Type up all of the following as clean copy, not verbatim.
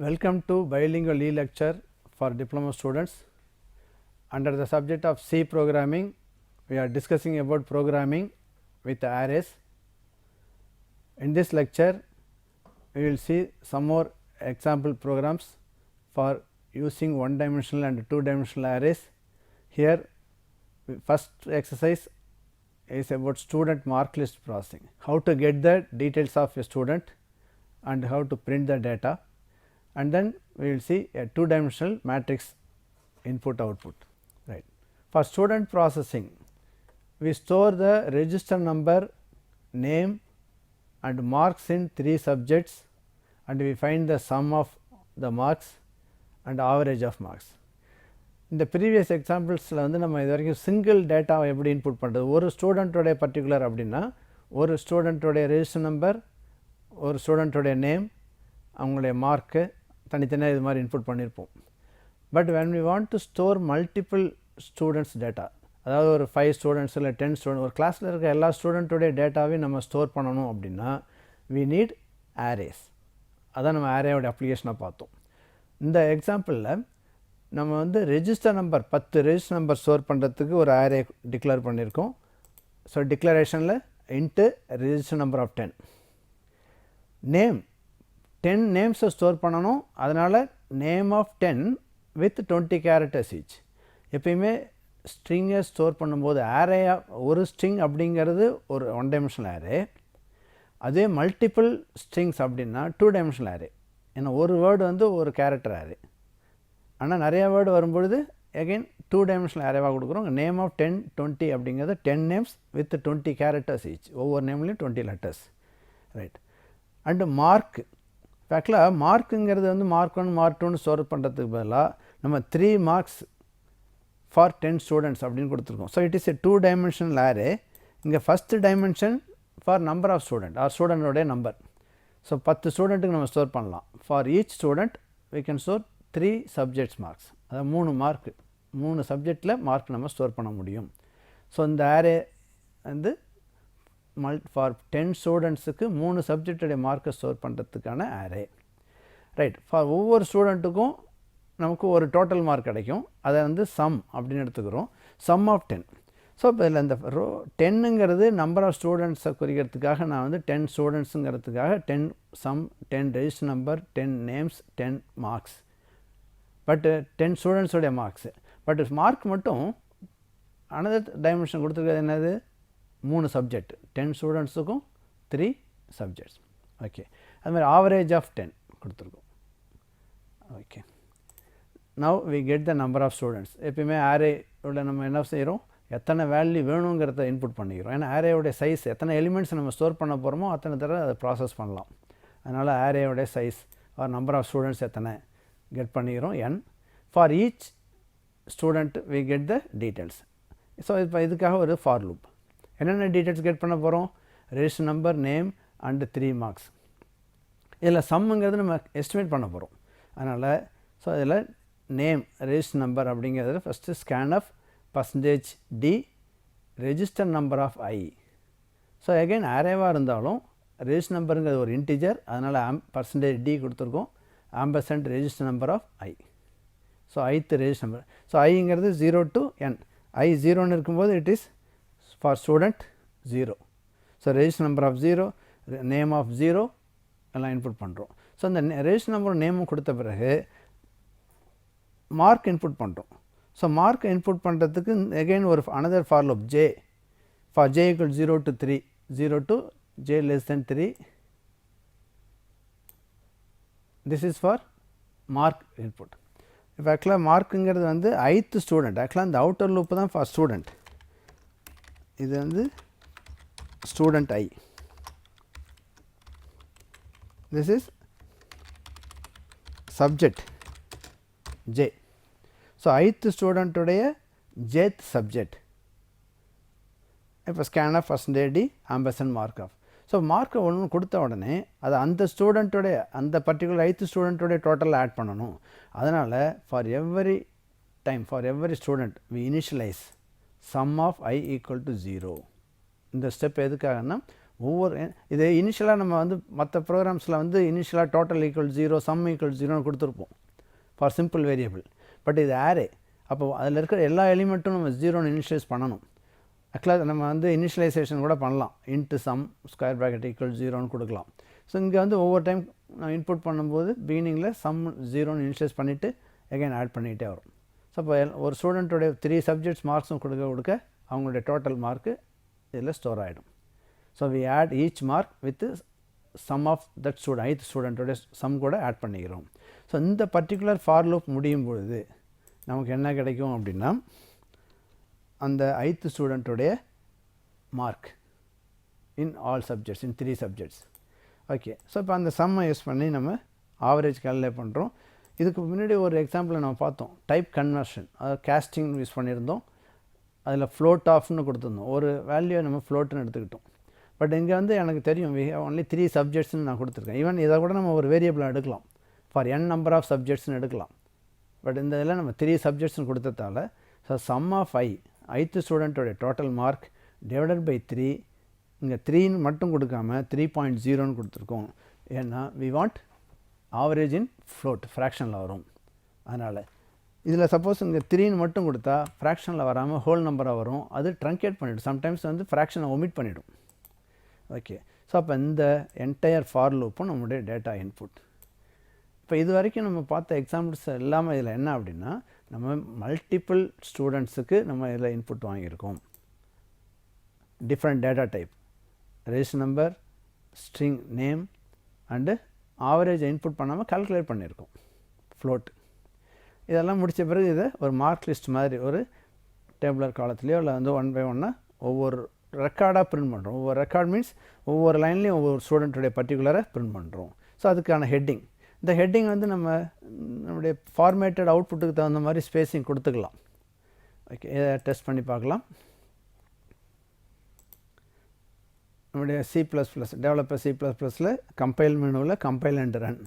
Welcome to bilingual e-lecture for diploma students. Under the subject of C programming, we are discussing about programming with arrays. In this lecture, we will see some more example programs for using one dimensional and two dimensional arrays. Here, first exercise is about student mark list processing, how to get the details of a student and how to print the data, and then we will see a two dimensional matrix input output. Right. For student processing, we store the register number, name and marks in three subjects, and we find the sum of the marks and average of marks. In the previous examples வந்து நம்ம இது வரைக்கும் single டேட்டாவை எப்படி input பண்ணுறது, ஒரு ஸ்டூடெண்ட்டோடைய particular அப்படின்னா ஒரு ஸ்டூடெண்ட்டோடைய ரெஜிஸ்டர் நம்பர், ஒரு ஸ்டூடெண்ட்டோடைய நேம், அவங்களுடைய மார்க்கு தனித்தனியாக இது மாதிரி இன்புட் பண்ணியிருப்போம். But when we want to store multiple students data, அதாவது ஒரு 5 ஸ்டூடெண்ட்ஸ் இல்லை 10 ஸ்டூடெண்ட், ஒரு கிளாஸில் இருக்க எல்லா ஸ்டூடெண்ட்டோடைய டேட்டாவையும் நம்ம ஸ்டோர் பண்ணணும் அப்படின்னா we need arrays. அதான் நம்ம அரேயோட அப்ளிகேஷனாக பார்த்தோம். இந்த எக்ஸாம்பிளில் நம்ம வந்து register number 10 register number store பண்ணுறதுக்கு ஒரு அரே டிக்ளேர் பண்ணியிருக்கோம். ஸோ டிக்ளரேஷனில் int register number of 10, name 10 நேம்ஸை ஸ்டோர் பண்ணணும். அதனால் name of 10 with 20 characters each. எப்பயுமே ஸ்ட்ரிங்கை ஸ்டோர் பண்ணும்போது அரேயாக ஒரு ஸ்ட்ரிங் அப்படிங்கிறது ஒரு ஒன் டைமென்ஷனல் அரே, அதே மல்டிபிள் ஸ்ட்ரிங்ஸ் அப்படின்னா டூ டைமென்ஷனல் அரே. ஏன்னா ஒரு வேர்டு வந்து ஒரு கேரக்டர் அரே, ஆனால் நிறைய வேர்டு வரும்பொழுது அகெயின் டூ டைமென்ஷனல் அரேவாக கொடுக்குறோம். நேம் ஆஃப் 10 20 அப்படிங்கிறது 10 நேம்ஸ் வித் 20 கேரக்டர்ஸ் ஈச், ஒவ்வொரு நேம்லேயும் 20 லெட்டர்ஸ். ரைட். அண்டு மார்க், ஆக்சுவலாக மார்க்குங்கிறது வந்து மார்க் 1 மார்க் 2ன்னு ஸ்டோர் பண்ணுறதுக்கு பதிலாக நம்ம 3 மார்க்ஸ் ஃபார் 10 ஸ்டூடெண்ட்ஸ் அப்படின்னு கொடுத்துருக்கோம். So it is a two dimensional array. இங்கே first dimension for number of student or ஸ்டூடெண்டோடைய நம்பர். ஸோ 10 ஸ்டூடெண்ட்டுக்கு நம்ம ஸ்டோர் பண்ணலாம். For each student we can store 3 subjects marks, அதாவது 3 மார்க்கு, 3 சப்ஜெக்டில் மார்க் நம்ம ஸ்டோர் பண்ண முடியும். ஸோ இந்த அரே வந்து ஃபார் 10 ஸ்டூடெண்ட்ஸுக்கு 3 சப்ஜெக்டுடைய மார்க்கை ஸ்டோர் பண்ணுறதுக்கான அரே. ரைட். ஃபார் ஒவ்வொரு ஸ்டூடெண்ட்டுக்கும் நமக்கு ஒரு டோட்டல் மார்க் கிடைக்கும், அதை வந்து சம் அப்படின்னு எடுத்துக்கிறோம். Some of 10. ஸோ இப்போ இதில் இந்த 10ங்கிறது நம்பர் ஆஃப் ஸ்டூடெண்ட்ஸை குறிக்கிறதுக்காக நான் வந்து 10 ஸ்டூடெண்ட்ஸுங்கிறதுக்காக 10 sum, 10 register number, 10 names, 10 marks. But 10 ஸ்டூடெண்ட்ஸோடைய மார்க்ஸு. பட் மார்க் மட்டும் அனதர் டைமென்ஷன் கொடுத்துருக்கிறது என்னது, 3 சப்ஜெக்ட், 10 ஸ்டூடெண்ட்ஸுக்கும் 3 சப்ஜெக்ட்ஸ். ஓகே. அது மாதிரி ஆவரேஜ் ஆஃப் 10 கொடுத்துருக்கோம். Okay. Now we get the number of students. எப்பயுமே அரேயோட நம்ம என்ன செய்கிறோம், எத்தனை வேல்யூ வேணுங்கிறத இன்புட் பண்ணிக்கிறோம். ஏன்னா அரேயோடைய சைஸ், எத்தனை எலிமெண்ட்ஸ் நம்ம ஸ்டோர் பண்ண போகிறோமோ அத்தனை தடவை அதை ப்ராசஸ் பண்ணலாம். அதனால் அரேயோடைய size or number of students எத்தனை கெட் பண்ணிக்கிறோம், n. For each student we get the details. So இப்போ இதுக்காக ஒரு ஃபார் லூப். என்னென்ன டீட்டெயில்ஸ் கெட் பண்ண போகிறோம், register number, name and 3 marks. இதில் சம்முங்கிறது நம்ம எஸ்டிமேட் பண்ண போகிறோம். அதனால் ஸோ இதில் நேம், ரெஜிஸ்டர் நம்பர் அப்படிங்கிறது first scan of %d register number of i. So again அரேவாக இருந்தாலும் ரெஜிஸ்டர் நம்பருங்கிறது ஒரு இன்டிஜர், அதனால் %d கொடுத்துருக்கோம், ampersand register number of i. So ith register number. So iங்கிறது 0 to n. i 0ன்னு இருக்கும்போது it is for student 0. So register number of 0, name of 0 எல்லாம் இன்புட் பண்ணுறோம். ஸோ இந்த ரெஜிஸ்டர் நம்பரும் நேமும் கொடுத்த பிறகு மார்க் இன்புட் பண்ணுறோம். ஸோ மார்க் இன்புட் பண்ணுறதுக்கு அகெயின் ஒரு another for loop j. For j equal 0 to 3, 0 to j less than 3. This is for mark input. இப்போ ஆக்சுவலாக மார்க்குங்கிறது வந்து ith ஸ்டூடெண்ட். ஆக்சுவலாக இந்த அவுட்டர் லூப்பு தான் ஃபார் ஸ்டூடெண்ட். இது வந்து student i. This is subject j. So ith ஸ்டூடெண்ட்டுடைய jth சப்ஜெக்ட். இப்போ scan of %d ampersand mark of. So மார்க்கை ஒன்று கொடுத்த உடனே அதை அந்த ஸ்டூடெண்ட்டுடைய, அந்த பர்டிகுலர் ith ஸ்டூடெண்ட்டுடைய டோட்டலில் ஆட் பண்ணணும். அதனால் for every time, for every student we initialise sum of i equal to 0. இந்த ஸ்டெப் எதுக்காகனா இது இனிஷியலாக நம்ம வந்து மற்ற ப்ரோக்ராம்ஸில் வந்து இனிஷியலாக டோட்டல் ஈக்குவல் 0 சம் ஈக்குவல் 0ன்னு கொடுத்துருப்போம் ஃபார் சிம்பிள் வேரியபிள். பட் இது ஆரே, அப்போ அதில் இருக்கிற எல்லா எலிமெண்ட்டும் நம்ம 0ன்னு இனிஷியலைஸ் பண்ணணும். ஆக்சுவலாக நம்ம வந்து இனிஷியலைசேஷன் கூட பண்ணலாம். Int sum square bracket equal 0ன்னு கொடுக்கலாம். ஸோ இங்கே வந்து ஒவ்வொரு டைம் நான் இன்புட் பண்ணும்போது பிகினிங்கில் சம் 0ன்னு இனிஷியலைஸ் பண்ணிவிட்டு எகைன் ஆட் பண்ணிகிட்டே வரும். ஸோ இப்போ ஒரு ஸ்டூடெண்ட்டோடைய 3 சப்ஜெக்ட்ஸ் மார்க்ஸும் கொடுக்க அவங்களுடைய டோட்டல் மார்க்கு இதில் ஸ்டோர் ஆகிடும். So we add each mark with sum of that student, ith ஸ்டூடெண்ட்டோடைய சம் கூட ஆட் பண்ணிக்கிறோம். ஸோ இந்த பர்டிகுலர் ஃபார் லூப் முடியும் பொழுது நமக்கு என்ன கிடைக்கும் அப்படின்னா அந்த ith ஸ்டூடெண்ட்டோடைய mark in all subjects, in 3 subjects. Okay, so இப்போ அந்த சம்மை யூஸ் பண்ணி நம்ம ஆவரேஜ் கால்குலேட் பண்ணுறோம். இதுக்கு முன்னாடி ஒரு எக்ஸாம்பிளை நம்ம பார்த்தோம், டைப் கன்வர்ஷன், அதாவது கேஸ்டிங் யூஸ் பண்ணியிருந்தோம். அதில் ஃப்ளோட் ஆஃப்னு கொடுத்துருந்தோம், ஒரு வேல்யூவை நம்ம ஃப்ளோட்டுன்னு எடுத்துக்கிட்டோம். பட் இங்கே வந்து எனக்கு தெரியும் we have only 3 சப்ஜெக்ட்ஸ்னு நான் கொடுத்துருக்கேன். ஈவன் இதை கூட நம்ம ஒரு வேரியபிளாக எடுக்கலாம், ஃபார் n நம்பர் ஆஃப் சப்ஜெக்ட்ஸ்னு எடுக்கலாம். பட் இந்த இதில் நம்ம 3 சப்ஜெக்ட்ஸ்னு கொடுத்ததால ஸோ சம் ஆஃப் ith ஸ்டூடெண்ட்டோடைய டோட்டல் மார்க் டிவைடட் பை 3, இங்கே 3ன்னு மட்டும் கொடுக்காம 3.0ன்னு கொடுத்துருக்கோம். ஏன்னா we want average in float, ஃப்ராக்ஷனில் வரும். அதனால் இதில் சப்போஸ் இங்கே 3ன்னு மட்டும் கொடுத்தா ஃப்ராக்ஷனில் வராமல் ஹோல் நம்பராக வரும். அது ட்ரங்கேட் பண்ணிவிடும், சம்டைம்ஸ் வந்து ஃப்ராக்ஷனை ஒமிட் பண்ணிவிடும். ஓகே, ஸோ அப்போ இந்த என்டையர் ஃபார் லூப்பும் நம்முடைய டேட்டா இன்புட். இப்போ இது வரைக்கும் நம்ம பார்த்த எக்ஸாம்பிள்ஸ் எல்லாமே இதில் என்ன அப்படின்னா நம்ம மல்டிபிள் ஸ்டூடெண்ட்ஸுக்கு நம்ம இதில் இன்புட் வாங்கியிருக்கோம். Different data type, register number, string name and average input பண்ணாமல் கால்குலேட் பண்ணியிருக்கோம், ஃப்ளோட். இதெல்லாம் முடித்த பிறகு இதை ஒரு மார்க் லிஸ்ட் மாதிரி ஒரு டேபிளர் காலத்துலேயோ இல்லை வந்து 1 by 1 ஒவ்வொரு ரெக்கார்டாக பிரிண்ட் பண்ணுறோம். ஒவ்வொரு ரெக்கார்ட் மீன்ஸ் ஒவ்வொரு லைன்லேயும் ஒவ்வொரு ஸ்டூடெண்ட்டுடைய பர்டிகுலராக பிரிண்ட் பண்ணுறோம். ஸோ அதுக்கான ஹெட்டிங், இந்த ஹெட்டிங் வந்து நம்முடைய ஃபார்மேட்டட் அவுட்புட்டுக்கு தகுந்த மாதிரி ஸ்பேஸிங் கொடுத்துக்கலாம். ஓகே, இதை டெஸ்ட் பண்ணி பார்க்கலாம். நம்முடைய C++, டெவலப்பர் C++ல் கம்பைல் மெனுவில் கம்பைல் அண்ட் ரன்.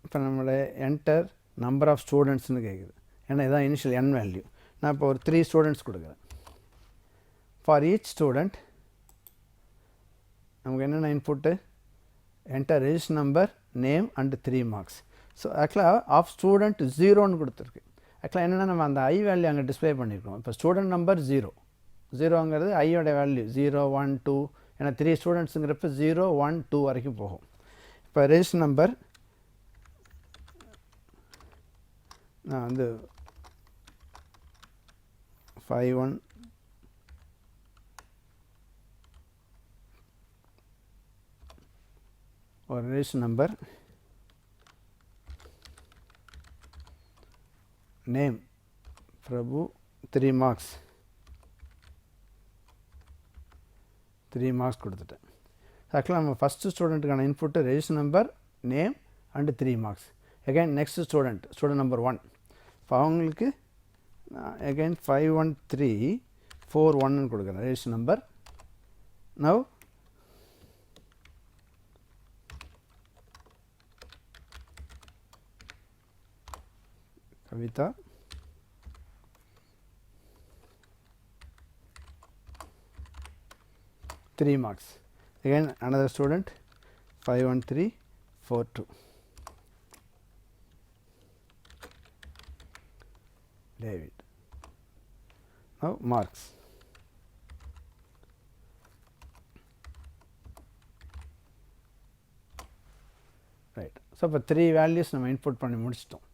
இப்போ நம்மளுடைய என்டர் நம்பர் ஆஃப் ஸ்டூடெண்ட்ஸ்னு கேட்குது. ஏன்னா இதுதான் இனிஷியல் n வேல்யூ. நான் இப்போ ஒரு 3 ஸ்டூடெண்ட்ஸ் கொடுக்குறேன். ஃபார் ஈச் ஸ்டூடெண்ட் நமக்கு என்னென்ன input, enter register number, name and 3 marks. So ஆக்சுவலாக ஆஃப் ஸ்டூடெண்ட் 0ன்னு கொடுத்துருக்கு. ஆக்சுவலாக என்னென்னா நம்ம அந்த I வேல்யூ அங்கே டிஸ்பிளே பண்ணியிருக்கோம். இப்போ ஸ்டூடெண்ட் நம்பர் 0ங்கிறது ஐயோட வேல்யூ 0 1 2, ஏன்னா 3 ஸ்டூடெண்ட்ஸுங்கிறப்ப 0 1 2 வரைக்கும் போகும். இப்போ ரெஜிஸ்டர் நம்பர் நான் வந்து 51 ஒரு register number, name Prabhu, 3 marks, 3 marks கொடுத்துட்டேன். ஆக்சுவலாக நம்ம ஃபஸ்ட்டு ஸ்டூடெண்ட்டுக்கான input register number, name and 3 marks. Again next student number 1, இப்போ அவங்களுக்கு அகைன் 51341 கொடுக்குறேன் register number. Now Kavitha, three marks. Again another student 51342. David. Now marks. Right. So இப்போ 3 values நம்ம input பண்ணி முடிச்சிட்டோம்.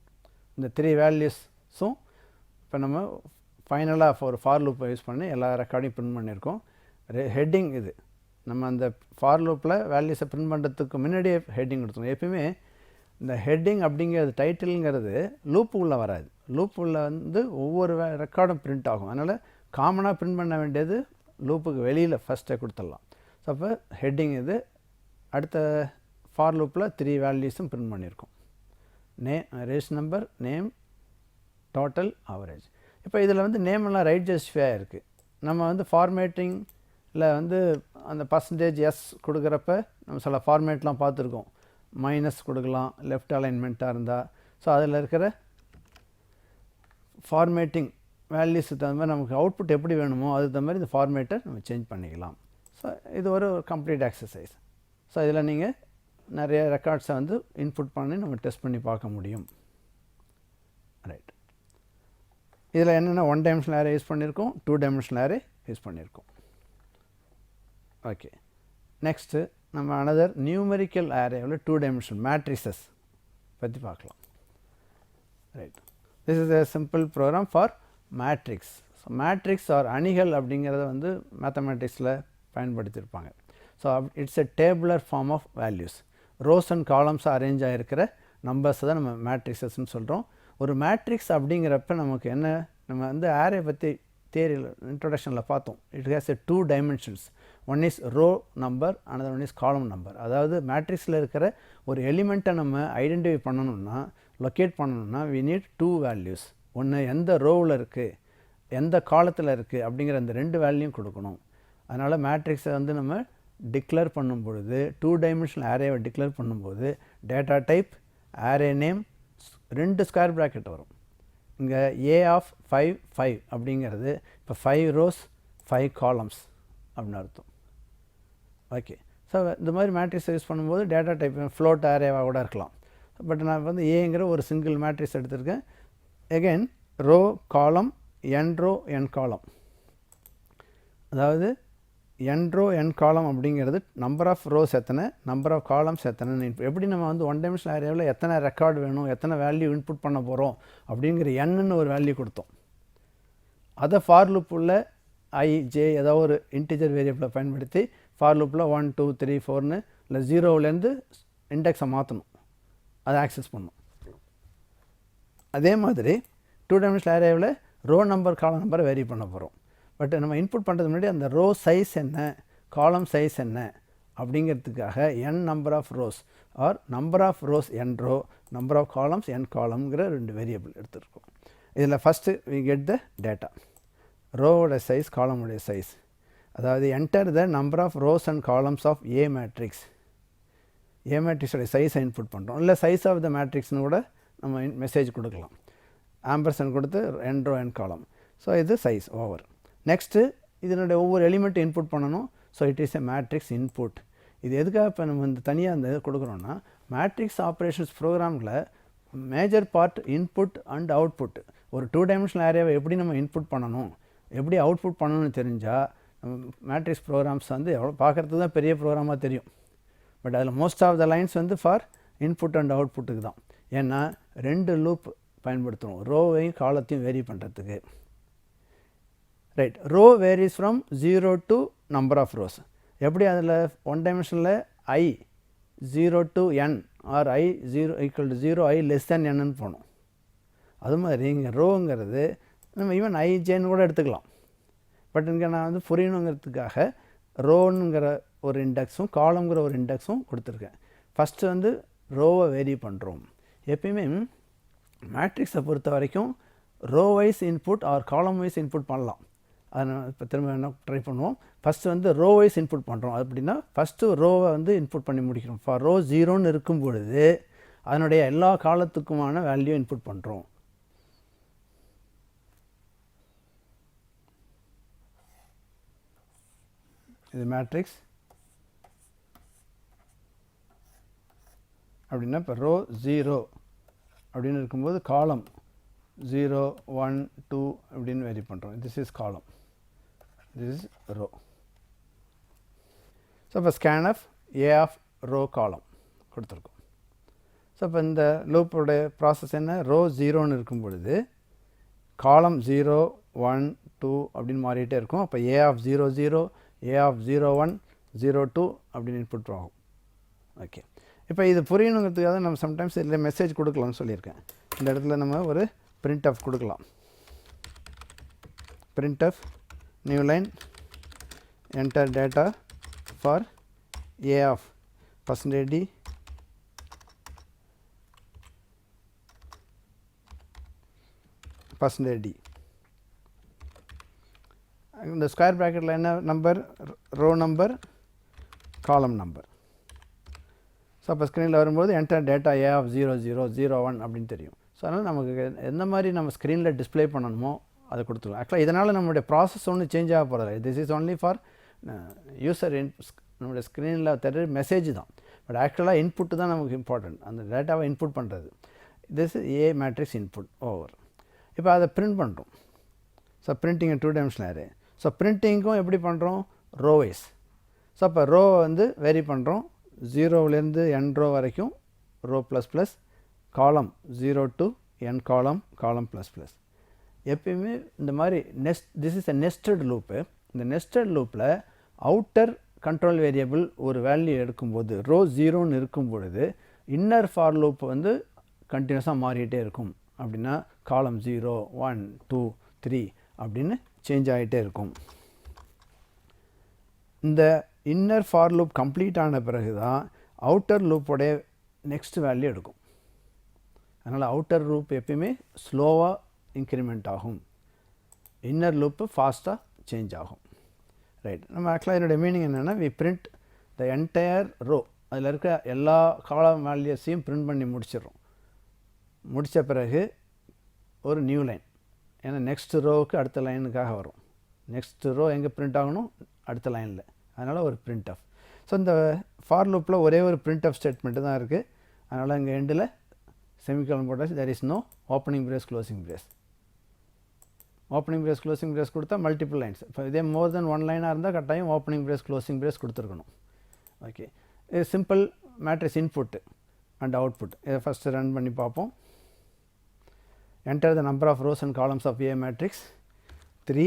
இந்த 3 valuesஸும் இப்போ நம்ம ஃபைனலாக ஒரு ஃபார் லூப்பை யூஸ் பண்ணி எல்லா ரெக்கார்டையும் பிரிண்ட் பண்ணியிருக்கோம். ஹெட்டிங் இது நம்ம அந்த ஃபார் லூப்பில் வேல்யூஸை பிரிண்ட் பண்ணுறதுக்கு முன்னாடியே ஹெட்டிங் கொடுத்துருவோம். எப்பயுமே இந்த ஹெட்டிங் அப்படிங்கிறது டைட்டிலுங்கிறது லூப்புக்குள்ளே வராது. லூப்புக்குள்ளே வந்து ஒவ்வொரு ரெக்கார்டும் பிரிண்ட் ஆகும். அதனால் காமனாக பிரிண்ட் பண்ண வேண்டியது லூப்புக்கு வெளியில் ஃபஸ்ட்டே கொடுத்துடலாம். ஸோ அப்போ ஹெட்டிங் இது. அடுத்த ஃபார் லூப்பில் 3 வேல்யூஸும் பிரிண்ட் பண்ணியிருக்கோம். Register number, name, total, average. இப்போ இதில் வந்து நேம் எல்லாம் ரைட் ஜஸ்டிஃபையாக இருக்குது. நம்ம வந்து ஃபார்மேட்டிங்கில் வந்து அந்த %s கொடுக்குறப்ப நம்ம சில ஃபார்மேட்லாம் பார்த்துருக்கோம். மைனஸ் கொடுக்கலாம் லெஃப்ட் அலைன்மெண்ட்டாக இருந்தால். ஸோ அதில் இருக்கிற ஃபார்மேட்டிங் வேல்யூஸுக்கு தகுந்த மாதிரி நமக்கு அவுட்புட் எப்படி வேணுமோ அதுக்கு தகுந்த மாதிரி இந்த ஃபார்மேட்டை நம்ம சேஞ்ச் பண்ணிக்கலாம். ஸோ இது ஒரு கம்ப்ளீட் எக்ஸசைஸ். ஸோ இதில் நீங்கள் நிறைய ரெக்கார்ட்ஸை வந்து இன்புட் பண்ணி நம்ம டெஸ்ட் பண்ணி பார்க்க முடியும். ரைட், இதில் என்னென்ன 1 டைமென்ஷனல் அரே யூஸ் பண்ணியிருக்கோம், 2 டைமென்ஷனல் அரே யூஸ் பண்ணியிருக்கோம். ஓகே, நெக்ஸ்ட்டு நம்ம அனதர் நியூமெரிக்கல் அரேவில் 2 டைமென்ஷனல் மேட்ரிசஸ் பற்றி பார்க்கலாம். Right, this is a simple program for matrix. So matrix or அணிகள் அப்படிங்கிறத வந்து மேத்தமேட்டிக்ஸில் பயன்படுத்தியிருப்பாங்க. So it's a tabular form of values. Rows and காலம்ஸாக அரேஞ்ச் ஆகிருக்கிற நம்பர்ஸை தான் நம்ம மேட்ரிக்ஸஸ்ன்னு சொல்கிறோம். ஒரு மேட்ரிக்ஸ் அப்படிங்கிறப்ப நமக்கு என்ன, நம்ம வந்து அரே பற்றி தியரியில் இன்ட்ரொடக்ஷனில் பார்த்தோம். It has a 2 dimensions. One is row number, another one is column number. அதாவது மேட்ரிக்ஸில் இருக்கிற ஒரு எலிமெண்ட்டை நம்ம ஐடென்டிஃபை பண்ணணும்னா, லொக்கேட் பண்ணணும்னா we need 2 values. ஒன்று எந்த ரோவில் இருக்குது, எந்த காலத்தில் இருக்குது அப்படிங்கிற அந்த 2 வேல்யூயும் கொடுக்கணும். அதனால் மேட்ரிக்ஸை வந்து நம்ம டிக்ளேர் பண்ணும் பொழுது 2 dimensional அரேவை டிக்ளேர் பண்ணும்போது data type, array name, 2 square bracket வரும். இங்கே ஏ ஆஃப் 5 5 அப்படிங்கிறது இப்போ 5 rows 5 columns அப்படின்னு அர்த்தம். ஓகே, ஸோ இந்த மாதிரி மேட்ரிக்ஸை யூஸ் பண்ணும்போது டேட்டா டைப் ஃப்ளோட் அரேவாக கூட இருக்கலாம். பட் நான் வந்து ஏங்கிற ஒரு சிங்கிள் மேட்ரிக்ஸ் எடுத்திருக்கேன். எகைன் ரோ காலம், என் ரோ என் காலம். அதாவது என் ரோ என் காலம் அப்படிங்கிறது நம்பர் ஆஃப் ரோஸ் எத்தனை, நம்பர் ஆஃப் காலம்ஸ் எத்தனை. எப்படி நம்ம வந்து 1 dimensional அரேவில் எத்தனை ரெக்கார்டு வேணும், எத்தனை வேல்யூ இன்புட் பண்ண போகிறோம் அப்படிங்கிற என்னு ஒரு வேல்யூ கொடுத்தோம். அதை ஃபார் லூப்புள்ள ஐ ஜே ஏதாவது ஒரு இன்டிஜர் வேரியபிளை பயன்படுத்தி ஃபார் லூப்பில் 1 2 3 4ன்னு இல்லை 0லேருந்து இண்டெக்ஸை மாற்றணும், அதை ஆக்சஸ் பண்ணணும். அதே மாதிரி 2 dimensional அரேவில் ரோ நம்பர் காலம் நம்பரை வேரி பண்ண போகிறோம். பட் நம்ம இன்புட் பண்ணுறது முன்னாடி அந்த ரோ சைஸ் என்ன, காலம் சைஸ் என்ன அப்படிங்கிறதுக்காக n number of rows or number of rows n row, number of columns n காலம்ங்கிற 2 வேரியபிள் எடுத்துருக்கோம். இதில் first we get the data, ரோவோட சைஸ், காலமுடைய சைஸ். அதாவது enter the number of rows and columns of A matrix. A மேட்ரிக்ஸோட சைஸை input பண்ணுறோம். இல்லை சைஸ் ஆஃப் த மேட்ரிக்ஸ்னு கூட நம்ம மெசேஜ் கொடுக்கலாம். ஆம்பர்சன் கொடுத்து என் ரோ என் காலம். ஸோ இது சைஸ் ஓவர். நெக்ஸ்ட்டு இதனுடைய ஒவ்வொரு எலிமெண்ட்டும் இன்புட் பண்ணணும். So it is a matrix input. இது எதுக்காக இப்போ நம்ம இந்த தனியாக அந்த இது கொடுக்குறோன்னா, மேட்ரிக்ஸ் ஆப்ரேஷன்ஸ் ப்ரோக்ராமில் major part input and output. ஒரு 2 dimensional அரேவை எப்படி நம்ம இன்புட் பண்ணணும், எப்படி அவுட்புட் பண்ணணும்னு தெரிஞ்சால் மேட்ரிக்ஸ் ப்ரோக்ராம்ஸ் வந்து எவ்வளோ பார்க்குறதுக்கு தான் பெரிய ப்ரோக்ராமாக தெரியும். பட் அதில் மோஸ்ட் ஆஃப் த லைன்ஸ் வந்து ஃபார் இன்புட் அண்ட் அவுட்புட்டுக்கு தான். ஏன்னா 2 லூப் பயன்படுத்துகிறோம், ரோவையும் காலத்தையும் வேரி பண்ணுறதுக்கு. Right, row varies from 0 to number of rows. எப்படி அதில் 1 dimensional I 0 to n or I 0 = 0 I less than என்னன்னு போகணும். அது மாதிரி இங்கே ரோங்கிறது நம்ம ஈவன் ஐஜேன்னு கூட எடுத்துக்கலாம். பட் இங்கே நான் வந்து புரியணுங்கிறதுக்காக ரோனுங்கிற ஒரு இண்டெக்ஸும் காலம்ங்கிற ஒரு இண்டெக்ஸும் கொடுத்துருக்கேன். ஃபஸ்ட்டு வந்து ரோவை வேரி பண்ணுறோம். எப்பயுமே மேட்ரிக்ஸை பொறுத்த வரைக்கும் row wise input or column wise input பண்ணலாம். அதை நான் இப்போ திரும்ப என்ன ட்ரை பண்ணுவோம். ஃபஸ்ட்டு வந்து ரோ வைஸ் இன்புட் பண்ணுறோம். அப்படின்னா ஃபஸ்ட்டு ரோவை வந்து இன்புட் பண்ணி முடிக்கிறோம். ஃபார் ரோ 0ன்னு இருக்கும் பொழுது அதனுடைய எல்லா காலத்துக்குமான வேல்யூ இன்புட் பண்ணுறோம். இது மேட்ரிக்ஸ். அப்படின்னா இப்போ ரோ 0 அப்படின்னு இருக்கும்போது காலம் 0 1 2 அப்படின்னு வேரி பண்ணுறோம். This is column, this is row. So இப்போ scan of A of row column கொடுத்துருக்கோம். ஸோ இப்போ இந்த லூப்போடைய ப்ராசஸ் என்ன, ரோ 0ன்னு இருக்கும் பொழுது காலம் 0 1 2 அப்படின்னு மாறிட்டே இருக்கும். அப்போ ஏ ஆஃப் 0 0, ஏ ஆஃப் 0 1 0 2 அப்படின்னு இன்புட் ஆகும். ஓகே, இப்போ இது புரியணுங்கிறதுக்காக நம்ம சம்டைம்ஸ் இதில் மெசேஜ் கொடுக்கலாம்னு சொல்லியிருக்கேன். இந்த இடத்துல நம்ம ஒரு printf கொடுக்கலாம். printf new line enter data for a of %d %d. இந்த ஸ்கொயர் ப்ராக்கெட்டில் என்ன நம்பர், ரோ நம்பர், காலம் நம்பர். ஸோ அப்போ ஸ்க்ரீனில் வரும்போது என்டர் டேட்டா ஏ ஆஃப் 0 0 0 1 அப்படின்னு தெரியும். ஸோ அதனால் நமக்கு எந்த மாதிரி நம்ம ஸ்க்ரீனில் டிஸ்பிளே பண்ணணுமோ அதை கொடுத்துருவோம். ஆக்சுவலாக இதனால் நம்மளுடைய ப்ராசஸ் ஒன்றும் சேஞ்ச் ஆக போகிறதில்ல. This is only for user நம்மளுடைய ஸ்க்ரீனில் தர மெசேஜ் தான். பட் ஆக்சுவலாக இன்புட்டு தான் நமக்கு இம்பார்ட்டன்ட், அந்த டேட்டாவை இன்புட் பண்ணுறது. This is A matrix input over. இப்போ அதை பிரிண்ட் பண்ணுறோம். So printing 2 dimensional array. So பிரிண்டிங்க்கும் எப்படி பண்ணுறோம்? Row wise. ஸோ அப்போ ரோ வந்து வேரி பண்ணுறோம். 0லேருந்து n ரோ வரைக்கும் row plus plus, column 0 to n காலம், காலம் ப்ளஸ் ப்ளஸ். எப்பயுமே இந்த மாதிரி this is a nested loop. இந்த நெஸ்டட் லூப்பில் அவுட்டர் கண்ட்ரோல் வேரியபிள் ஒரு வேல்யூ எடுக்கும்போது ரோ 0ன்னு இருக்கும் பொழுது இன்னர் ஃபார் லூப் வந்து கண்டினியூஸாக மாறிக்கிட்டே இருக்கும். அப்படின்னா காலம் 0, 1, 2, 3 அப்படின்னு சேஞ்ச் ஆகிட்டே இருக்கும். இந்த இன்னர் ஃபார் லூப் கம்ப்ளீட் ஆன பிறகு தான் அவுட்டர் லூப்போடைய நெக்ஸ்ட் வேல்யூ எடுக்கும். அதனால் அவுட்டர் லூப் எப்பயுமே ஸ்லோவாக இன்க்ரிமெண்ட் ஆகும், இன்னர் லூப்பு ஃபாஸ்ட்டாக சேஞ்ச் ஆகும். ரைட். நம்ம ஆக்சுவலாக என்னுடைய மீனிங் என்னென்னா, we print the entire row, அதில் இருக்க எல்லா காலம் வேல்யூஸையும் பிரிண்ட் பண்ணி முடிச்சிடுறோம். முடித்த பிறகு ஒரு நியூ லைன், ஏன்னா நெக்ஸ்ட் ரோவுக்கு அடுத்த லைனுக்காக வரும். நெக்ஸ்ட் ரோ எங்கே பிரிண்ட் ஆகணும்? அடுத்த லைனில். அதனால் ஒரு பிரிண்ட் ஆஃப். ஸோ இந்த ஃபார் லூப்பில் ஒரே ஒரு பிரிண்ட் ஆஃப் ஸ்டேட்மெண்ட்டு தான் இருக்குது. அதனால் இங்கே எண்டில் செமிகோலன் போட்டாச்சு. There is no opening brace closing brace. Opening brace closing brace கொடுத்தா மல்டிபிள் லைன்ஸ். இப்போ இதே மோர் தென் 1 லைனாக இருந்தால் கட்டாயம் ஓப்பனிங் பிரேஸ் க்ளோசிங் பிரேஸ் கொடுத்துருக்கணும். ஓகே. இது simple matrix input and output. இதை ஃபஸ்ட்டு ரன் பண்ணி பார்ப்போம். Enter the number of rows and columns of A matrix 3,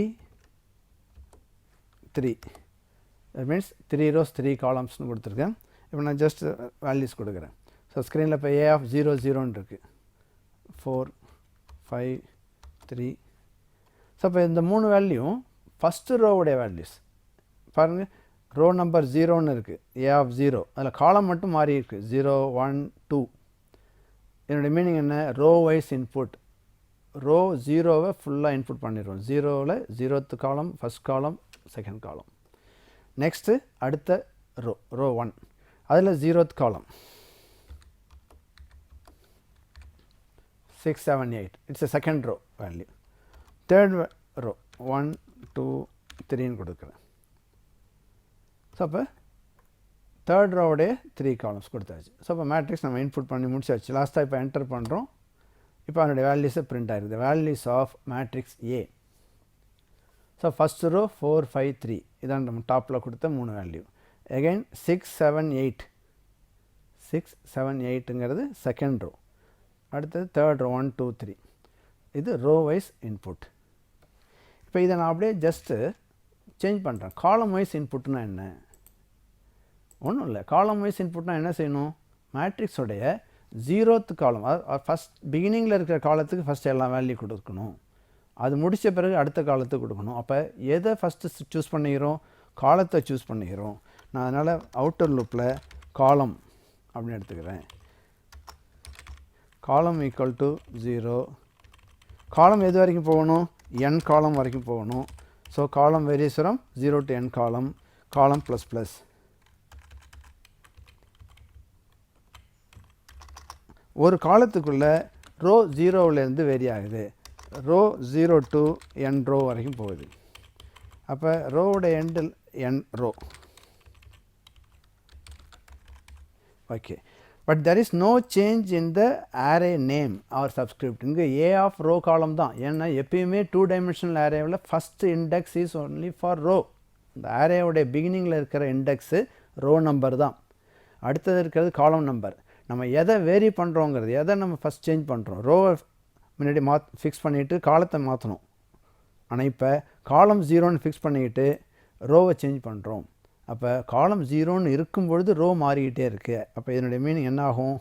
3. That means 3 rows 3 columns னு கொடுத்துருக்கேன். இப்போ நான் ஜஸ்ட் வேல்யூஸ் கொடுக்குறேன். ஸோ ஸ்க்ரீனில் இப்போ A of 0, 0ன்னு இருக்குது. 4, 5, 3. ஸோ இப்போ இந்த 3 வேல்யூவும் ஃபஸ்ட்டு ரோவுடைய வேல்யூஸ் பாருங்கள். ரோ நம்பர் 0ன்னு இருக்குது, A of 0. அதில் காலம் மட்டும் மாறி இருக்குது, 0, 1, 2. என்னுடைய மீனிங் என்ன? Row wise input. ரோ 0வை ஃபுல்லாக இன்புட் பண்ணிடுவோம். 0வில் 0th காலம், ஃபஸ்ட் காலம், செகண்ட் காலம். நெக்ஸ்ட்டு அடுத்த ரோ, ரோ 1, அதில் 0th காலம் 6, 7, 8. It's a second row value. Third row 1, 2, 3ன்னு கொடுக்குறேன். ஸோ அப்போ தேர்ட் ரோவுடைய 3 காலம்ஸ் கொடுத்தாச்சு. ஸோ அப்போ மேட்ரிக்ஸ் நம்ம இன்புட் பண்ணி முடிச்சாச்சு. லாஸ்ட்டாக இப்போ என்டர் பண்ணுறோம். இப்போ அதனுடைய வேல்யூஸை பிரிண்ட் ஆகிருக்கு. Values of matrix A. So first row 4, 5, 3 இதான் நம்ம டாப்பில் கொடுத்த 3 வேல்யூ. அகைன் 6, 7, 8. 6, 7, 8ங்கிறது செகண்ட் ரோ. அடுத்தது தேர்ட் ரோ 1, 2, 3. இது ரோ வைஸ் இன்புட். இப்போ இதை நான் அப்படியே ஜஸ்ட்டு சேஞ்ச் பண்ணுறேன். காலம் வைஸ் இன்புட்னா என்ன? ஒன்றும் இல்லை. காலம் வைஸ் இன்புட்னா என்ன செய்யணும்? மேட்ரிக்ஸோடைய 0th காலம், ஃபஸ்ட் பிகினிங்கில் இருக்கிற காலத்துக்கு ஃபஸ்ட் எல்லா வேல்யூ கொடுக்கணும். அது முடித்த பிறகு அடுத்த காலத்துக்கு கொடுக்கணும். அப்போ எதை ஃபஸ்ட்டு சூஸ் பண்ணிக்கிறோம்? காலத்தை சூஸ் பண்ணிக்கிறோம். நான் அதனால் அவுட்டர் லூப்பில் காலம் அப்படின்னு எடுத்துக்கிறேன். காலம் ஈக்குவல் டு 0. காலம் எது வரைக்கும் போகணும்? n காலம் வரைக்கும் போகணும். ஸோ காலம் வேரியஸ் ஃப்ரம் 0 to n காலம், காலம் ப்ளஸ் ப்ளஸ். ஒரு காலத்துக்குள்ளே ரோ 0லேருந்து வேரி ஆகுது. ரோ 0 to n ரோ வரைக்கும் போகுது. அப்போ ரோவோட எண்டில் n row. Okay. But there is no change in the array name or subscript. இங்கே ஏ ஆஃப் ரோ காலம் தான். ஏன்னா எப்பயுமே 2 dimensional அரேவில் first index is only for row. இந்த அரேவுடைய பிகினிங்கில் இருக்கிற இண்டெக்ஸு ரோ நம்பர் தான். அடுத்தது இருக்கிறது காலம் நம்பர். நம்ம எதை வேரி பண்ணுறோங்கிறது, எதை நம்ம ஃபஸ்ட் சேஞ்ச் பண்ணுறோம்? ரோவை முன்னாடி ஃபிக்ஸ் பண்ணிவிட்டு காலத்தை மாற்றணும். ஆனால் இப்போ காலம் 0ன்னு ஃபிக்ஸ் பண்ணிக்கிட்டு ரோவை சேஞ்ச் பண்ணுறோம். அப்போ காலம் 0ன்னு இருக்கும் பொழுது ரோ மாறிக்கிட்டே இருக்குது. அப்போ இதனுடைய மீனிங் என்ன ஆகும்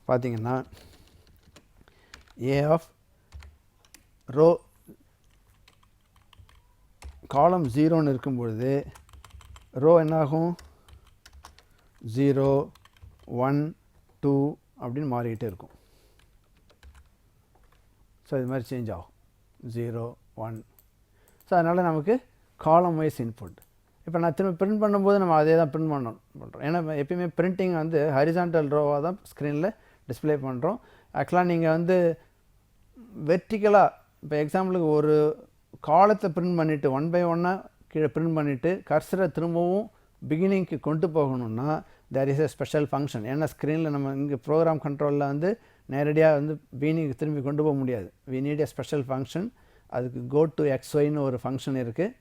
பார்த்திங்கன்னா, ஏ ஆஃப் ரோ காலம் 0ன்னு இருக்கும் பொழுது ரோ என்னாகும்? 0, 1, 2 அப்படின்னு மாறிக்கிட்டே இருக்கும். ஸோ இது மாதிரி சேஞ்ச் ஆகும். 0, 1. ஸோ அதனால் நமக்கு காலம் வைஸ் இன்புட். இப்போ நான் திரும்ப பிரிண்ட் பண்ணும்போது நம்ம அதே தான் பிரிண்ட் பண்ணுறோம். ஏன்னா எப்பயுமே பிரிண்டிங் வந்து ஹரிசான்டல் ரோவாக தான் ஸ்க்ரீனில் டிஸ்பிளே பண்ணுறோம். ஆக்சுவலாக நீங்கள் வந்து வெர்டிக்கலாக, இப்போ எக்ஸாம்பிளுக்கு ஒரு காலத்தை பிரிண்ட் பண்ணிவிட்டு 1 by 1 கீழே பிரிண்ட் பண்ணிவிட்டு கர்சரை திரும்பவும் பிகினிங்க்கு கொண்டு போகணும்னா there is a special function. ஏன்னா ஸ்க்ரீனில் நம்ம இங்கே ப்ரோக்ராம் கண்ட்ரோலில் வந்து நேரடியாக வந்து பிகினிங்க்கு திரும்பி கொண்டு போக முடியாது. We need a special function. அதுக்கு கோ டு XYன்னு ஒரு ஃபங்க்ஷன் இருக்குது.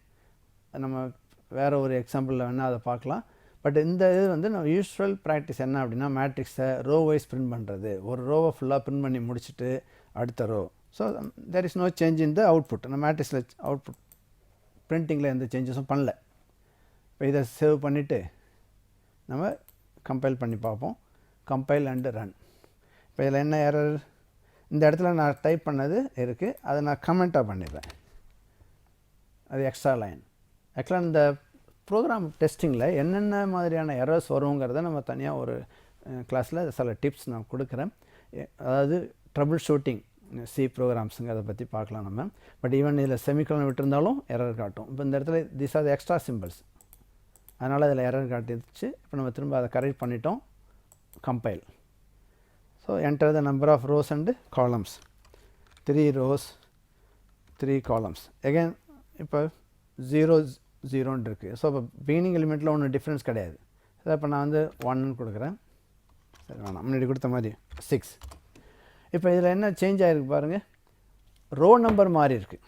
நம்ம வேறு ஒரு எக்ஸாம்பிளில் வேணால் அதை பார்க்கலாம். பட் இந்த இது வந்து நம்ம யூஸ்வல் ப்ராக்டிஸ் என்ன அப்படின்னா மேட்ரிக்ஸை ரோ வைஸ் பிரிண்ட் பண்ணுறது. ஒரு ரோவை ஃபுல்லாக பிரிண்ட் பண்ணி முடிச்சுட்டு அடுத்த row. So there is no change in the output. நம்ம மேட்ரிக்ஸில் அவுட்புட் பிரிண்டிங்கில் எந்த சேஞ்சஸும் பண்ணல. இப்போ இதை சேவ் பண்ணிவிட்டு நம்ம கம்பைல் பண்ணி பார்ப்போம். Compile and run. இப்போ இதில் என்ன எரர், இந்த இடத்துல நான் டைப் பண்ணது இருக்குது, அதை நான் கமெண்ட்டாக பண்ணிடுறேன். அது எக்ஸ்ட்ரா லைன். ஆக்சுவலாக இந்த ப்ரோக்ராம் டெஸ்டிங்கில் என்னென்ன மாதிரியான எரர்ஸ் வருங்கிறத நம்ம தனியாக ஒரு கிளாஸில் சில டிப்ஸ் நான் கொடுக்குறேன். அதாவது ட்ரபிள் ஷூட்டிங் சி ப்ரோக்ராம்ஸுங்க, அதை பற்றி பார்க்கலாம் நம்ம. பட் ஈவன் இதில் செமிகோலன் விட்டுருந்தாலும் எரர் காட்டும். இப்போ இந்த இடத்துல this R the extra symbols, அதனால் அதில் எரர் காட்டிடுச்சு. இப்போ நம்ம திரும்ப அதை கரெக்ட் பண்ணிட்டோம். Compile. So enter the number of rows and columns. 3 rows 3 columns. Again இப்போ 0 0ன்னு இருக்குது. ஸோ இப்போ பிகினிங் எலிமெண்ட்டில் ஒன்றும் டிஃப்ரென்ஸ் கிடையாது. ஸோ இப்போ நான் வந்து 1ன்னு கொடுக்குறேன். சரி வேணாம், முன்னாடி கொடுத்த மாதிரி 6. இப்போ இதில் என்ன சேஞ்ச் ஆகிருக்கு பாருங்கள். ரோ நம்பர் மாறி இருக்குது.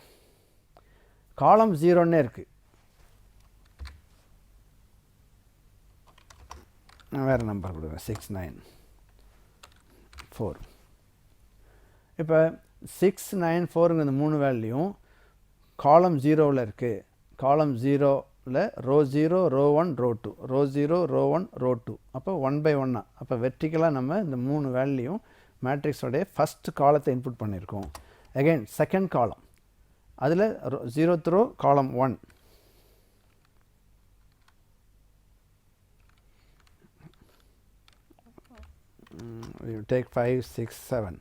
காலம் 0ன்னே இருக்குது. நான் வேறு நம்பர் கொடுக்குறேன். 6 9 4. இப்போ 6 9 4ங்க இந்த 3 வேல்யூயும் காலம் 0வில் இருக்குது. காலம் 0வில் row 0 row 1 row 2, row 0 row 1 row 2. அப்போ 1 by 1. அப்போ வெர்டிக்கலாக நம்ம இந்த 3 வேல்யூயும் மேட்ரிக்ஸோடைய ஃபஸ்ட் காலத்தை இன்புட் பண்ணியிருக்கோம். அகெயின் செகண்ட் காலம், அதில் 0th row காலம் 1. You take 5 6 7.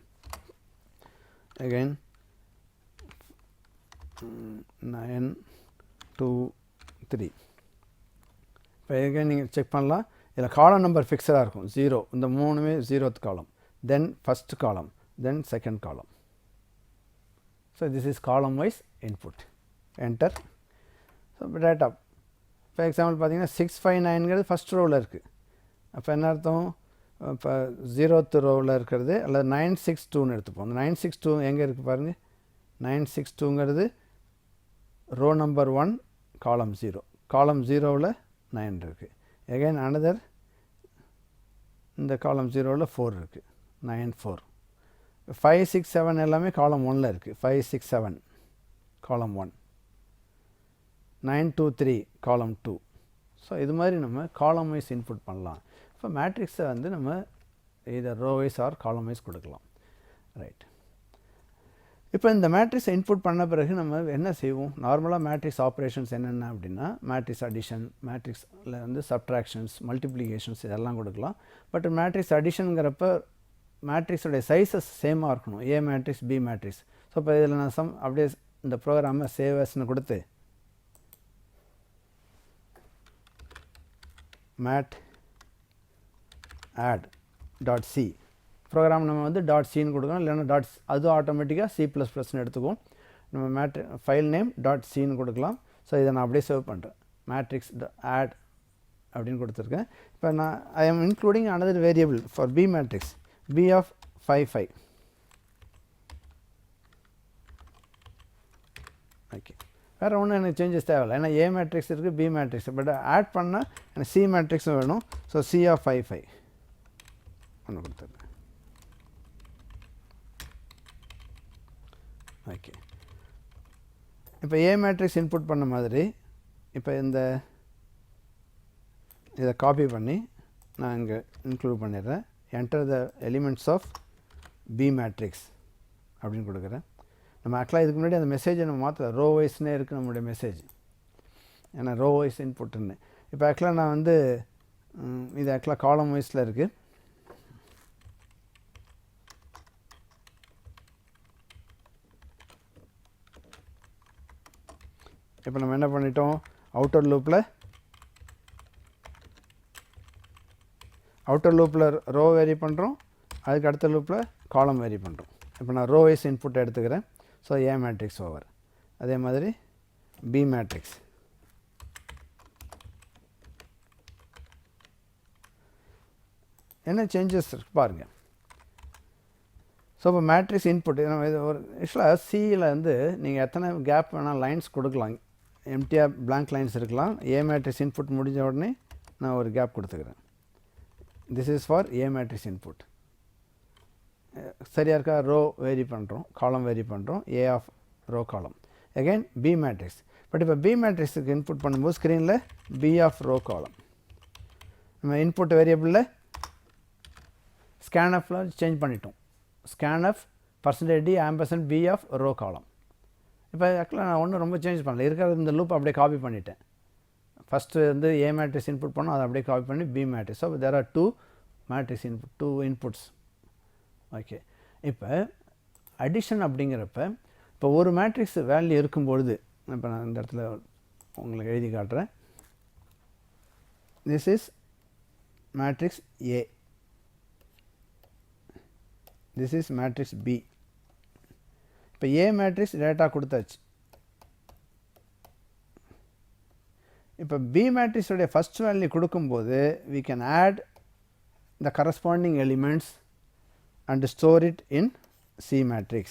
Again 9 2 3. இப்போ again நீங்கள் செக் பண்ணலாம். இதில் காலம் நம்பர் ஃபிக்ஸடாக இருக்கும். 0, இந்த 3மே 0th காலம், then first column, then second column. So this is column wise input. Enter. So data. For example பார்த்தீங்கன்னா 659ங்கிறது ஃபஸ்ட் ரோவில் இருக்குது. அப்போ என்ன அர்த்தம், இப்போ 0th ரோவில் இருக்கிறது அல்லது 962ன்னு எடுத்துப்போம். அந்த 962 எங்கே இருக்குது பாருங்கள். 962ங்கிறது ரோ நம்பர் 1 காலம் 0. காலம் 0வில் 9 இருக்குது. எகைன் அனதர் இந்த காலம் 0வில் 4 இருக்குது. 9 4. 5 6 7 எல்லாமே காலம் 1ல் இருக்குது. 5 6 7 காலம் 1. 9 2 3 காலம் 2. ஸோ இது மாதிரி நம்ம காலம் வைஸ் இன்புட் பண்ணலாம். இப்போ மேட்ரிக்ஸை வந்து நம்ம இதை row wise or column wise கொடுக்கலாம். ரைட். இப்போ இந்த மேட்ரிக்ஸை இன்புட் பண்ண பிறகு நம்ம என்ன செய்வோம், நார்மலாக மேட்ரிக்ஸ் ஆப்ரேஷன்ஸ் என்னென்ன அப்படின்னா மேட்ரிக்ஸ் அடிஷன், மேட்ரிக்ஸில் வந்து சப்ட்ராக்ஷன்ஸ், மல்டிப்ளிகேஷன்ஸ் இதெல்லாம் கொடுக்கலாம். பட் மேட்ரிக்ஸ் அடிஷனுங்கிறப்ப மேட்ரிக்ஸோடைய சைஸஸ் சேமாக இருக்கணும். A matrix B matrix. So இப்போ இதில் நான் அப்படியே இந்த ப்ரோக்ராமை சேவஸ்ன்னு கொடுத்து mat add dot C program நம்ம வந்து டாட் சின்னு கொடுக்கணும். இல்லைன்னா டாட் அது ஆட்டோமேட்டிக்காக C++ன்னு எடுத்துக்கும். நம்ம ஃபைல் நேம் டாட் சின்னு கொடுக்கலாம். ஸோ இதை நான் அப்படியே சேவ் பண்ணுறேன். மேட்ரிக்ஸ் ஆட் அப்படின்னு கொடுத்துருக்கேன். இப்போ நான் I am including another variable for B matrix, b of 5 5. Okay, வேறு ஒன்றும் எனக்கு சேஞ்சஸ் தேவையில்லை. ஏன்னா ஏ மேட்ரிக்ஸ் இருக்குது, பி மேட்ரிக்ஸ். பட் ஆட் பண்ணால் எனக்கு சி மேட்ரிக்ஸும் வேணும். ஸோ C of 5 5 ஒன்று கொடுத்துருக்கேன். ஓகே, இப்போ ஏ மேட்ரிக்ஸ் இன்புட் பண்ண மாதிரி இப்போ இதை காப்பி பண்ணி நான் இங்கே இன்க்ளூட் பண்ணிடுறேன். Enter the elements of B matrix அப்படின்னு கொடுக்குறேன். நம்ம ஆக்சுவலாக இதுக்கு முன்னாடி அந்த மெசேஜை நம்ம மாற்ற ரோ வைஸ்னே இருக்குது நம்மளுடைய மெசேஜ். ஏன்னா ரோ வைஸ் இன்புட்டுன்னு. இப்போ ஆக்சுவலாக நான் வந்து இது ஆக்சுவலாக காலம் வைஸில் இருக்குது. இப்போ நம்ம என்ன பண்ணிட்டோம், அவுட்டர் லூப்பில் ரோ வேரி பண்ணுறோம், அதுக்கு அடுத்த லூப்பில் காலம் வேரி பண்ணுறோம். இப்போ நான் ரோ வைஸ் இன்புட் எடுத்துக்கிறேன். So A matrix over. அதே மாதிரி B மேட்ரிக்ஸ். என்ன சேஞ்சஸ் இருக்கு பாருங்கள். ஸோ இப்போ மேட்ரிக்ஸ் இன்புட் நம்ம இது ஒரு ஆக்சுவலாக சியில் வந்து நீங்கள் எத்தனை கேப் வேணால் லைன்ஸ் கொடுக்கலாம், எம்டிஆர் பிளாங்க் லைன்ஸ் இருக்கலாம். ஏ மேட்ரிக்ஸ் இன்புட் முடிஞ்ச உடனே நான் ஒரு கேப் கொடுத்துக்கிறேன். This is for A matrix input. சரியாக இருக்கா? ரோ வேரி பண்ணுறோம், காலம் வேரி பண்ணுறோம், A of row column. Again B matrix. But இப்போ பி மேட்ரிக்ஸுக்கு இன்புட் பண்ணும்போது ஸ்க்ரீனில் பி ஆஃப் ரோ காலம். நம்ம இன்புட் வேரியபிளில் ஸ்கேன்எஃப்பில் சேஞ்ச் பண்ணிட்டோம். Scanf %d ampersand B of row column. இப்போ ஆக்சுவலாக நான் ஒன்றும் ரொம்ப சேஞ்ச் பண்ணல, இருக்கிற இந்த லூப் அப்படியே காப்பி பண்ணிட்டேன். ஃபஸ்ட்டு வந்து ஏ மேட்ரிக்ஸ் இன்புட் பண்ணோம், அதை அப்படியே காப்பி பண்ணி B matrix. So there are 2 matrix input, 2 inputs. Okay, இப்போ அடிஷன் அப்படிங்கிறப்ப இப்போ ஒரு மேட்ரிக்ஸ் வேல்யூ இருக்கும்பொழுது இப்போ நான் இந்த இடத்துல உங்களுக்கு எழுதி காட்டுறேன். This is matrix A, this is matrix B. இப்போ ஏ மேட்ரிக்ஸ் டேட்டா கொடுத்தாச்சு. இப்போ பி மேட்ரிக்ஸோடைய ஃபஸ்ட் வேல்யூ கொடுக்கும்போது we can add the corresponding elements and store it in C matrix.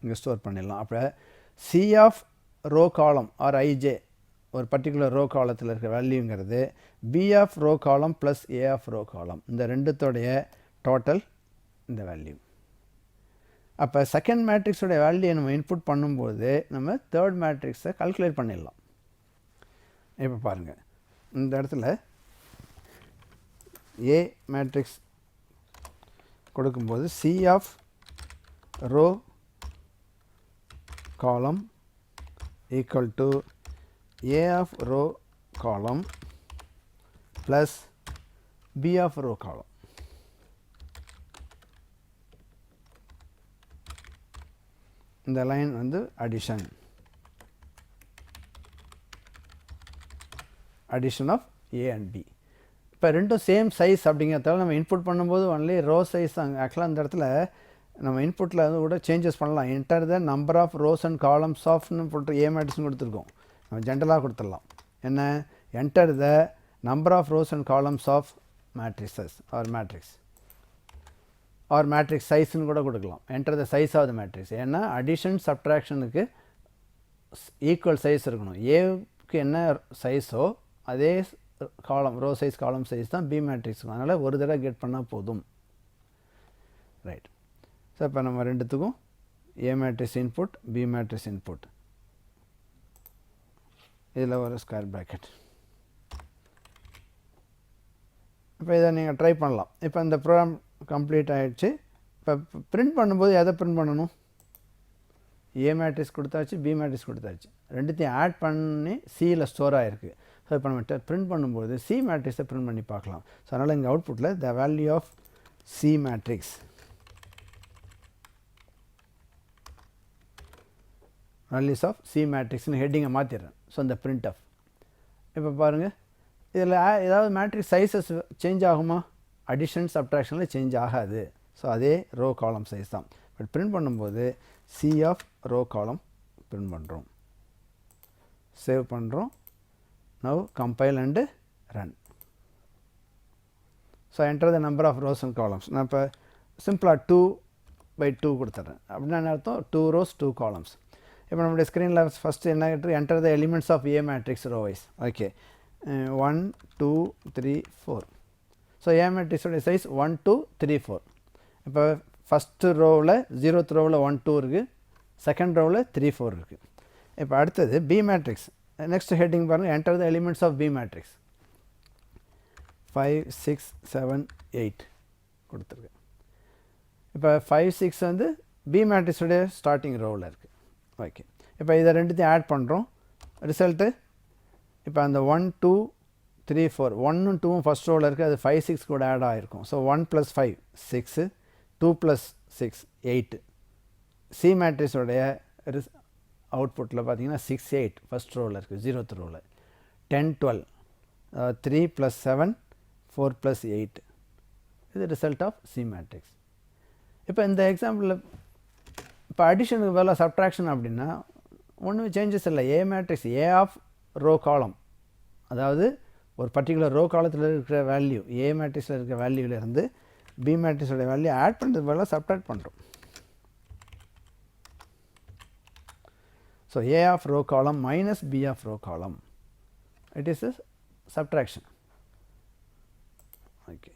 இங்கே ஸ்டோர் பண்ணிடலாம். அப்போ C of row column or i j ஒரு particular row காலத்தில் இருக்கிற வேல்யூங்கிறது B of row column plus A of row column, இந்த ரெண்டுத்தோடைய டோட்டல் இந்த வேல்யூ. அப்போ செகண்ட் மேட்ரிக்ஸோடைய வேல்யூ நம்ம இன்புட் பண்ணும்போது நம்ம தேர்ட் மேட்ரிக்ஸை கால்குலேட் பண்ணிடலாம். இப்போ பாருங்கள், இந்த இடத்துல ஏ மேட்ரிக்ஸ் கொடுக்கும்போது C of row column equal to A of row column plus B of row column. இந்த லைன் வந்து addition of A and B. இப்போ ரெண்டும் சேம் சைஸ் அப்படிங்கிறதால நம்ம இன்புட் பண்ணும்போது ஒன்லி ரோ சைஸ் தான். ஆக்சுவலாக இந்த இடத்துல நம்ம இன்புட்டில் வந்து கூட சேஞ்சஸ் பண்ணலாம். Enter the number of rows and columns ஆஃப்னு போட்டு ஏ மேட்ரிக்ஸ்னு கொடுத்துருக்கோம். நம்ம ஜென்ரலாக கொடுத்துடலாம். என்ன? Enter the number of rows and columns of matrices or matrix or matrix சைஸ்ன்னு கூட கொடுக்கலாம். Enter the size of the matrix. ஏன்னா அடிஷன் சப்ட்ராக்ஷனுக்கு ஈக்குவல் சைஸ் இருக்கணும். ஏக்கு என்ன சைஸோ அதே column row size column size தான் பி மேட்ரிக்ஸுக்கும். அதனால் ஒரு தடவை கெட் பண்ணால் போதும். ரைட். ஸோ இப்போ நம்ம ரெண்டுத்துக்கும் A matrix input, B matrix input, இதில் ஒரு ஸ்கொயர் ப்ராக்கெட். இப்போ இதை நீங்கள் ட்ரை பண்ணலாம். இப்போ இந்த ப்ரோக்ராம் கம்ப்ளீட் ஆகிடுச்சு. இப்போ பிரிண்ட் பண்ணும்போது எதை பிரிண்ட் பண்ணணும்? ஏ மேட்ரிக்ஸ் கொடுத்தாச்சு, பி மேட்ரிக்ஸ் கொடுத்தாச்சு, ரெண்டுத்தையும் ஆட் பண்ணி சியில் ஸ்டோர் ஆகிருக்கு. ஸோ இப்போ நம்ம பிரிண்ட் பண்ணும்போது சி மேட்ரிக்ஸை பிரிண்ட் பண்ணி பார்க்கலாம். ஸோ அதனால் இங்கே அவுட்புட்டில் the value of C matrix, values of C மேட்ரிக்ஸ்னு ஹெட்டிங்கை மாற்றிடுறேன். ஸோ இந்த பிரிண்ட் ஆஃப். இப்போ பாருங்கள், இதில் ஏதாவது மேட்ரிக்ஸ் சைஸஸ் சேஞ்ச் ஆகுமா? அடிஷன் சப்ட்ராக்ஷனில் சேஞ்ச் ஆகாது. ஸோ அதே ரோ காலம் சைஸ் தான். பட் பிரிண்ட் பண்ணும்போது C of row column print பண்ணுறோம். சேவ் பண்ணுறோம். Now compile and run. So enter the number of rows and columns. நான் இப்போ சிம்பிளாக 2/2 கொடுத்துட்றேன். அப்படின்னா என்ன அர்த்தம்? 2 rows 2 columns. இப்போ நம்முடைய ஸ்க்ரீனில் ஃபஸ்ட்டு என்ன enter the elements of A matrix row wise. Okay, 1 2 3 4. So A மேட்ரிக்ஸோடைய சைஸ் 1 2 3 4. இப்போ ஃபஸ்ட்டு ரோவில் 0th ரோவில் 1 2 இருக்குது, செகண்ட் ரோவில் 3 4 இருக்குது. இப்போ அடுத்தது பி மேட்ரிக்ஸ். நெக்ஸ்ட் ஹெட்டிங் பாருங்கள், enter the elements of B matrix. 5 6 7 8 கொடுத்துருக்கு. இப்போ 5 6 வந்து பி மேட்ரிக்ஸோடைய ஸ்டார்டிங் ரோவில் இருக்குது. ஓகே, இப்போ இதை ரெண்டுத்தையும் ஆட் பண்ணுறோம். ரிசல்ட்டு இப்போ அந்த 1 2 3 4 1ம் 2ம் ஃபஸ்ட் ரோவில் இருக்குது. அது 5 6 கூட ஆட் ஆகிருக்கும். ஸோ 1 + 5 6, 2 + 6 8. சி மேட்ரிக்ஸோடைய அவுட்புட்டில் பார்த்தீங்கன்னா 6 8 ஃபஸ்ட் ரோவில் இருக்குது, 0th ரோவில். 10 12, 3 + 7 4 + 8. இது ரிசல்ட் ஆஃப் சி மேட்ரிக்ஸ். இப்போ இந்த எக்ஸாம்பிளில் இப்போ அடிஷனுக்கு வேலை சப்ட்ராக்ஷன் அப்படின்னா ஒன்றும் சேஞ்சஸ் இல்லை. A matrix A of row column, அதாவது ஒரு பர்டிகுலர் ரோ காலத்தில் இருக்கிற வேல்யூ A மேட்ரிக்ஸில் இருக்கிற வேல்யூலேருந்து B மேட்ரிக்ஸோட வேல்யூ ஆட் பண்ணுறது பதிலாக சப்ட்ராக்ட் பண்ணுறோம். So, A of row column minus B of row column, it is a subtraction. Okay.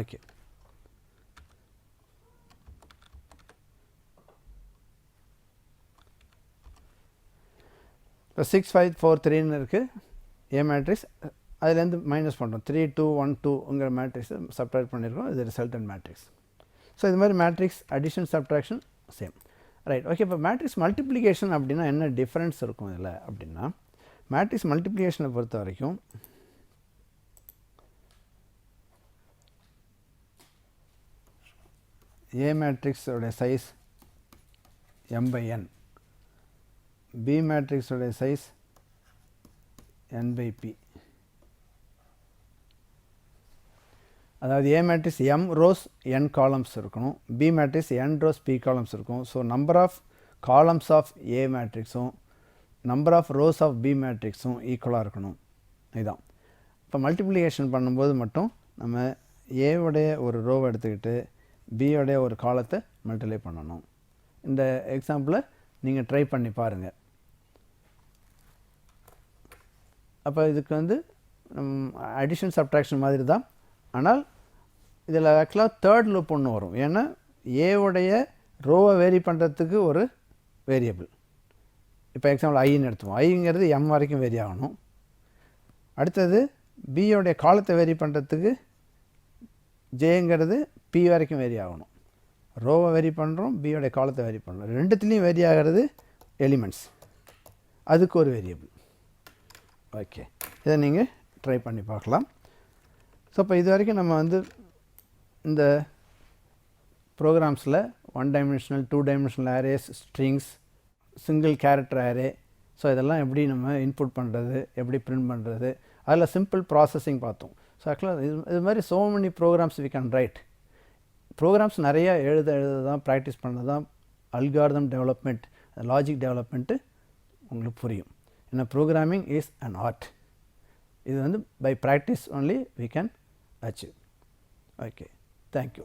Okay. இப்போ 6 5 4 3ன்னு இருக்குது A மேட்ரிக்ஸ், அதுலேருந்து மைனஸ் பண்ணுறோம். 3 2 1 2ங்கிற மேட்ரிக்ஸை சப்ட்ராக்ட் பண்ணியிருக்கோம். இது ரிசல்டன்ட் மேட்ரிக்ஸ். ஸோ இது மாதிரி matrix addition subtraction same. Right. Okay. இப்போ மேட்ரிக்ஸ் மல்டிப்ளிகேஷன் அப்படின்னா என்ன டிஃப்ரென்ஸ் இருக்கும் இதில் அப்படின்னா, மேட்ரிக்ஸ் மல்டிப்ளிகேஷனை பொறுத்த வரைக்கும் A மேட்ரிக்ஸோடைய சைஸ் m/n, B மேட்ரிக்ஸோடைய சைஸ் n/p. அதாவது A matrix m rows n columns இருக்கணும், B matrix n rows p columns இருக்கும். So number of columns of A மேட்ரிக்ஸும் number of rows of B மேட்ரிக்ஸும் ஈக்குவலாக இருக்கணும். இதுதான். இப்போ மல்டிப்ளிகேஷன் பண்ணும்போது மட்டும் நம்ம A உடைய ஒரு ரோவை எடுத்துக்கிட்டு B உடைய ஒரு காலத்தை மல்டிப்ளை பண்ணணும். இந்த எக்ஸாம்பிளை நீங்கள் ட்ரை பண்ணி பாருங்கள். அப்போ இதுக்கு வந்து அடிஷன் சப்ட்ராக்ஷன் மாதிரி தான். ஆனால் இதில் ஆக்சுவலாக தேர்ட் லூப் ஒன்று வரும். ஏன்னா ஏவுடைய ரோவை வேரி பண்ணுறதுக்கு ஒரு வேரியபிள். இப்போ எக்ஸாம்பிள் ஐன்னு எடுத்துவோம். ஐங்கிறது எம் வரைக்கும் வேரி ஆகணும். அடுத்தது பியோடைய காலத்தை வேரி பண்ணுறதுக்கு ஜேங்கிறது பி வரைக்கும் வேரி ஆகணும். ரோவை வேரி பண்ணுறோம், பியோடைய காலத்தை வேரி பண்ணுறோம். ரெண்டுத்துலேயும் வேரி ஆகிறது எலிமெண்ட்ஸ், அதுக்கு ஒரு வேரியபிள். ஓகே, இதை நீங்கள் ட்ரை பண்ணி பார்க்கலாம். ஸோ இப்போ இது வரைக்கும் நம்ம வந்து இந்த ப்ரோக்ராம்ஸில் 1 dimensional 2 dimensional arrays, strings, single character array, so இதெல்லாம் எப்படி நம்ம இன்புட் பண்ணுறது, எப்படி பிரிண்ட் பண்ணுறது, அதில் சிம்பிள் ப்ராசஸிங் பார்த்தோம். ஸோ ஆக்சுவலாக இது மாதிரி so many programs we can write. Programs நிறையா எழுத தான் ப்ராக்டிஸ் பண்ணது தான் அல்காரிதம் டெவலப்மெண்ட், லாஜிக் டெவலப்மெண்ட்டு உங்களுக்கு புரியும். ஏன்னா ப்ரோக்ராமிங் இஸ் அன் ஆர்ட். இது வந்து by practice only we can achieve. Okay, thank you.